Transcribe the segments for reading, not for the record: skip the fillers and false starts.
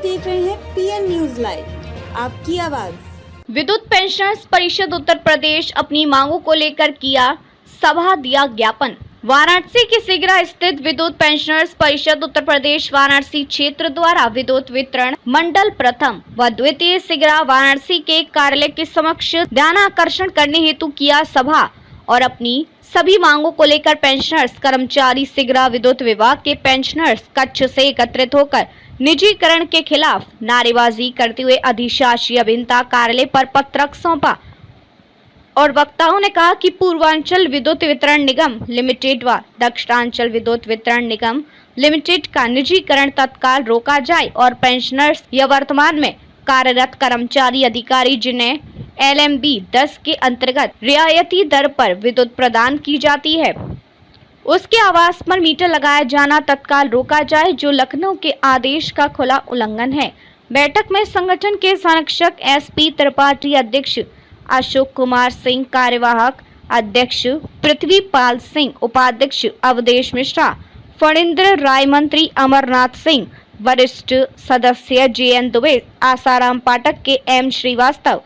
देख रहे हैं पीएन न्यूज लाइव, आपकी आवाज। विद्युत पेंशनर्स परिषद उत्तर प्रदेश अपनी मांगों को लेकर किया सभा, दिया ज्ञापन। वाराणसी के सिगरा स्थित विद्युत पेंशनर्स परिषद उत्तर प्रदेश वाराणसी क्षेत्र द्वारा विद्युत वितरण मंडल प्रथम व द्वितीय सिगरा वाराणसी के कार्यालय के समक्ष ध्यानाकर्षण करने हेतु किया सभा और अपनी सभी मांगों को लेकर पेंशनर्स कर्मचारी सिगरा विद्युत विभाग के पेंशनर्स कक्ष से एकत्रित होकर निजीकरण के खिलाफ नारेबाजी करते हुए अधिशासी अभियंता कार्यालय पर पत्रक सौंपा और वक्ताओं ने कहा कि पूर्वांचल विद्युत वितरण निगम लिमिटेड व दक्षिणांचल विद्युत वितरण निगम लिमिटेड का निजीकरण तत्काल रोका जाए और पेंशनर्स या वर्तमान में कार्यरत कर्मचारी अधिकारी जिन्हें LMB 10 के अंतर्गत रियायती दर पर विद्युत प्रदान की जाती है, उसके आवास पर मीटर लगाया जाना तत्काल रोका जाए, जो लखनऊ के आदेश का खुला उल्लंघन है। बैठक में संगठन के संरक्षक SP त्रिपाठी, अध्यक्ष अशोक कुमार सिंह, कार्यवाहक अध्यक्ष पृथ्वीपाल सिंह, उपाध्यक्ष अवधेश मिश्रा, फणींद्र राय, मंत्री अमरनाथ सिंह, वरिष्ठ सदस्य JN दुबे, आसाराम पाठक के M श्रीवास्तव,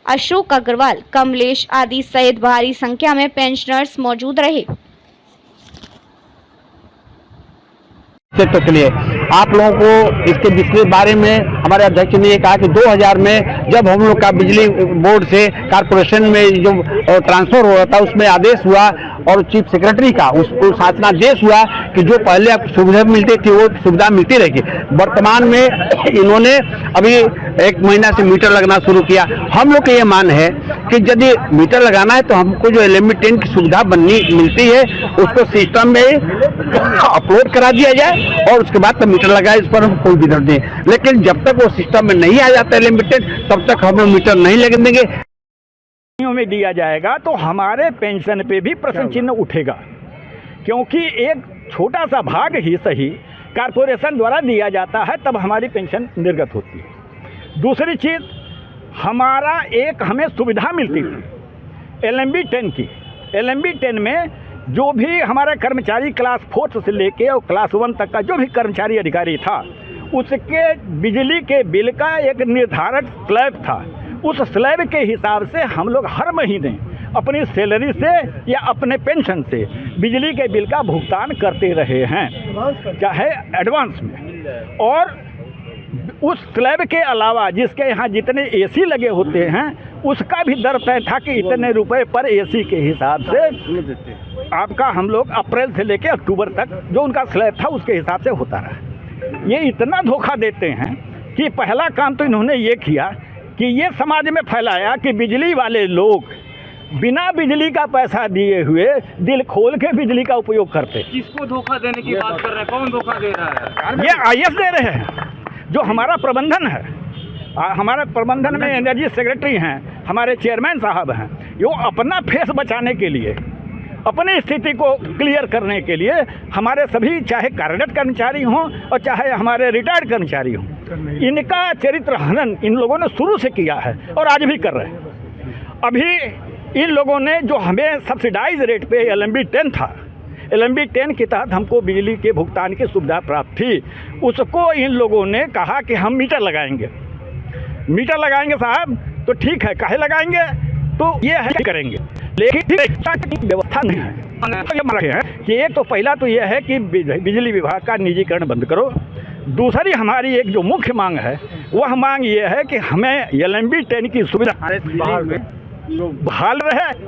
अशोक अग्रवाल, कमलेश आदि सहित भारी संख्या में पेंशनर्स मौजूद रहे। के लिए आप लोगों को इसके बारे में हमारे अध्यक्ष ने ये कहा कि 2000 में जब हम लोग का बिजली बोर्ड से कारपोरेशन में जो ट्रांसफर हो रहा था, उसमें आदेश हुआ और चीफ सेक्रेटरी का उसको शासनादेश हुआ कि जो पहले आपको सुविधा मिलती थी वो सुविधा मिलती रहेगी। वर्तमान में इन्होंने अभी 1 महीना से मीटर लगना शुरू किया। हम लोग का ये मान है कि यदि मीटर लगाना है तो हमको जो LMB 10 की सुविधा मिलती है उसको सिस्टम में अपलोड करा दिया जाए और उसके बाद तो मीटर लगाए, इस पर हम कोई भी दर्द नहीं। लेकिन जब तक वो सिस्टम में नहीं आ जाता LMB 10 तब तक हम मीटर नहीं लगने देंगे। में दिया जाएगा तो हमारे पेंशन पे भी प्रश्न चिन्ह उठेगा, क्योंकि एक छोटा सा भाग ही सही कारपोरेशन द्वारा दिया जाता है, तब हमारी पेंशन निर्गत होती है। दूसरी चीज़, हमें सुविधा मिलती थी LMB 10 की। LMB 10 में जो भी हमारा कर्मचारी क्लास 4 से लेके और क्लास 1 तक का जो भी कर्मचारी अधिकारी था, उसके बिजली के बिल का एक निर्धारित स्लैब था। उस स्लैब के हिसाब से हम लोग हर महीने अपनी सैलरी से या अपने पेंशन से बिजली के बिल का भुगतान करते रहे हैं, चाहे एडवांस में। और उस स्लैब के अलावा जिसके यहाँ जितने AC लगे होते हैं उसका भी दर तय था कि इतने रुपए पर AC के हिसाब से आपका हम लोग अप्रैल से लेकर अक्टूबर तक जो उनका स्लैब था उसके हिसाब से होता रहा। ये इतना धोखा देते हैं कि पहला काम तो इन्होंने ये किया कि ये समाज में फैलाया कि बिजली वाले लोग बिना बिजली का पैसा दिए हुए दिल खोल के बिजली का उपयोग करते। किसको धोखा देने की बात कर रहे हैं? कौन धोखा दे रहा है? ये IS दे रहे हैं। जो हमारा प्रबंधन है, हमारे प्रबंधन में एनर्जी सेक्रेटरी हैं, हमारे चेयरमैन साहब हैं, वो अपना फेस बचाने के लिए, अपनी स्थिति को क्लियर करने के लिए हमारे सभी चाहे कार्यरत कर्मचारी हों और चाहे हमारे रिटायर्ड कर्मचारी हों, इनका चरित्र हनन इन लोगों ने शुरू से किया है और आज भी कर रहे हैं। अभी इन लोगों ने जो हमें सब्सिडाइज रेट पे LMB 10 था, LMB 10 के तहत हमको बिजली के भुगतान की सुविधा प्राप्त थी, उसको इन लोगों ने कहा कि हम मीटर लगाएंगे साहब। तो ठीक है, काहे लगाएंगे? तो ये है करेंगे, लेकिन व्यवस्था नहीं है कि एक तो पहला तो यह है कि बिजली विभाग का निजीकरण बंद करो। दूसरी हमारी एक जो मुख्य मांग है, वह मांग ये है कि हमें LMB 10 की सुविधा बहाल रहे।